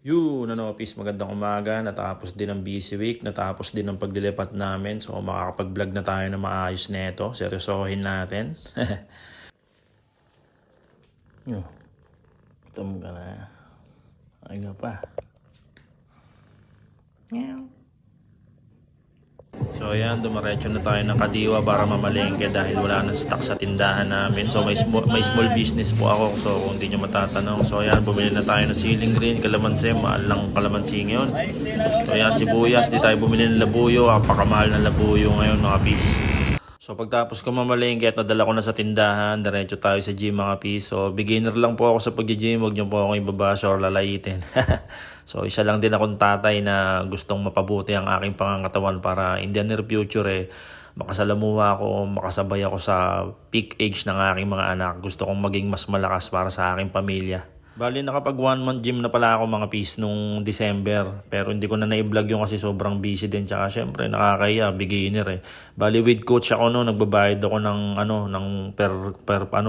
Yun, peace, magandang umaga. Natapos din ang busy week, natapos din ang paglilipat namin. So, makakapag-vlog na tayo na maayos nito. Seryosohin natin. Yo, gutom ka na. Aga pa. So ayan, dumaretso na tayo ng Kadiwa para mamalengke dahil wala nang stock sa tindahan namin. So may small business po ako, so kung hindi nyo matatanong. So ayan, bumili na tayo ng siling green, kalamansi, mahal lang kalamansi ngayon. So ayan, sibuyas, di tayo bumili ng labuyo, apakamahal ng labuyo ngayon mga pis. So pagtapos ko mamalengke at nadala ko na sa tindahan, diretso tayo sa gym mga pis. So beginner lang po ako sa pag-gym, huwag niyo po ako ibabasa or lalayitin. So isa lang din akong tatay na gustong mapabuti ang aking pangangatawan para in the near future makasalamuha ako, makasabay ako sa peak age ng aking mga anak. Gusto kong maging mas malakas para sa aking pamilya. Bali nakapag 1 month gym na pala ako mga pis nung December, pero hindi ko na na-vlog yung kasi sobrang busy din, tsaka syempre nakakahiya, beginner Bali with coach ako no, nagbabayad ako ng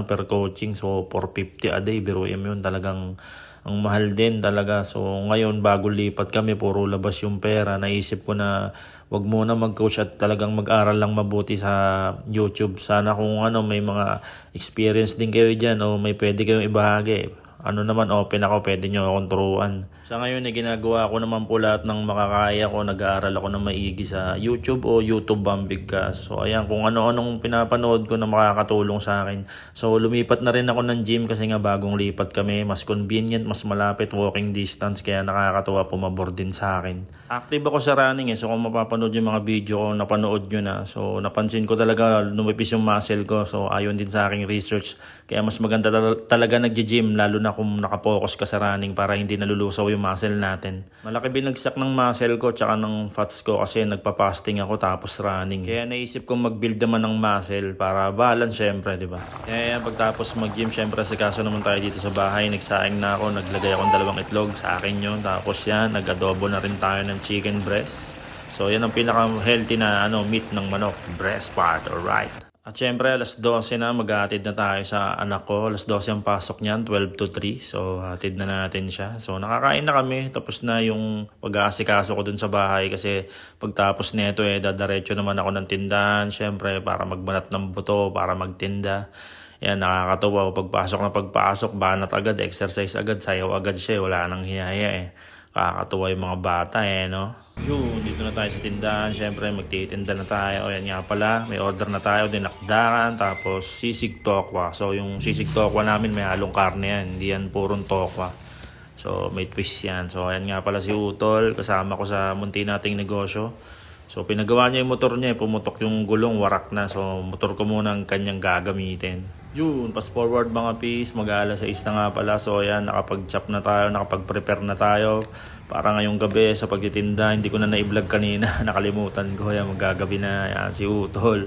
per coaching, so 450 a day, biruin mo yun, talagang ang mahal din talaga. So ngayon bago lipat kami, puro labas yung pera, naisip ko na wag muna mag-coach at talagang mag-aral lang mabuti sa YouTube. Sana kung may mga experience din kayo dyan o may pwede kayong ibahagi, open ako, pwede nyo akong turuan. Sa ngayon, ginagawa ko naman po lahat ng makakaya ko. Nag-aaral ako ng maigi sa YouTube o YouTube Bambig ka. So, ayan, kung ano-anong pinapanood ko na makakatulong sa akin. So, lumipat na rin ako ng gym kasi nga bagong lipat kami. Mas convenient, mas malapit, walking distance. Kaya nakakatuwa, pumabor din sa akin. Active ako sa running So, kung mapapanood yung mga video ko, napanood nyo na. So, napansin ko talaga, lumipis yung muscle ko. So, ayon din sa aking research. Kaya mas maganda talaga nag-gym, lalo na kung nakapokus ka sa running para hindi nalulusaw yung muscle natin. Malaki binagsak ng muscle ko tsaka ng fats ko kasi nagpa-fasting ako tapos running. Kaya naisip kong mag-build naman ng muscle para balance syempre, di ba? Kaya pagtapos mag-gym, syempre sa kaso naman tayo dito sa bahay, nagsaing na ako, naglagay akong 2 itlog, sa akin yun. Tapos yan, nag-adobo na rin tayo ng chicken breast. So yan ang pinaka-healthy na meat ng manok, breast part, alright. At syempre, alas 12 na, maghahatid na tayo sa anak ko. Alas 12 ang pasok niyan, 12 to 3. So, hatid na natin siya. So, nakakain na kami. Tapos na yung pag-aasikaso ko dun sa bahay. Kasi pagtapos nito, dadaretso naman ako ng tindahan. Syempre, para magbanat ng buto, para magtinda. Yan, nakakatawa. Pagpasok, banat agad, exercise agad, sayaw agad siya. Wala nang hiyaya Kakatuwa yung mga bata no? Yun, dito na tayo sa tindahan. Siyempre, magtitinda na tayo. O yan nga pala, may order na tayo. Dinakdakan, tapos sisig tokwa. So, yung sisig tokwa namin, may halong karne yan. Hindi yan purong tokwa. So, may twist yan. So, yan nga pala si Utol. Kasama ko sa munti nating negosyo. So, pinagawa niya yung motor niya. Pumutok yung gulong, warak na. So, motor ko muna ang kanyang gagamitin. Yun, pass forward mga pis, mag-aala 6 na nga pala. So ayan, nakapag-chop na tayo, nakapag-prepare na tayo. Para ngayong gabi sa pagtitinda, hindi ko na na-vlog kanina, nakalimutan ko. Yan, magagabi na, yan, si Utol.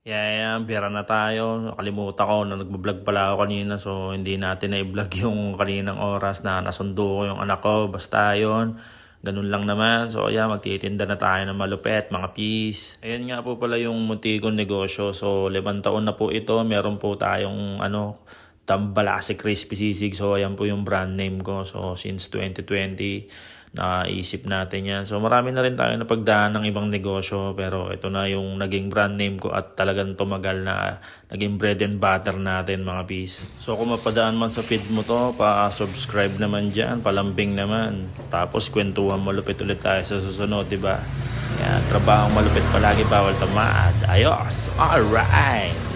Yan, pira na tayo. Nakalimutan ko na nag-vlog pala ako kanina. So hindi natin na-vlog yung kaninang oras na nasundo ko yung anak ko. Basta yun. Ganun lang naman. So, ayan, magtitinda na tayo ng malupet, mga peace. Ayan nga po pala yung munti kong negosyo. So, 5 taon na po ito. Meron po tayong, Tambalasi Crispy Sisig. So, ayan po yung brand name ko. So, since 2020, naisip natin yan. So, marami na rin tayo napagdaan ng ibang negosyo. Pero, ito na yung naging brand name ko at talagang tumagal na naging bread and butter natin, mga peace. So, kung mapadaan man sa feed mo to, pa-subscribe naman dyan, palambing naman. Tapos, kwentuhan malupit ulit tayo sa susunod, diba? Yan, trabahong malupit palagi, bawal tamad. Ayos! Alright!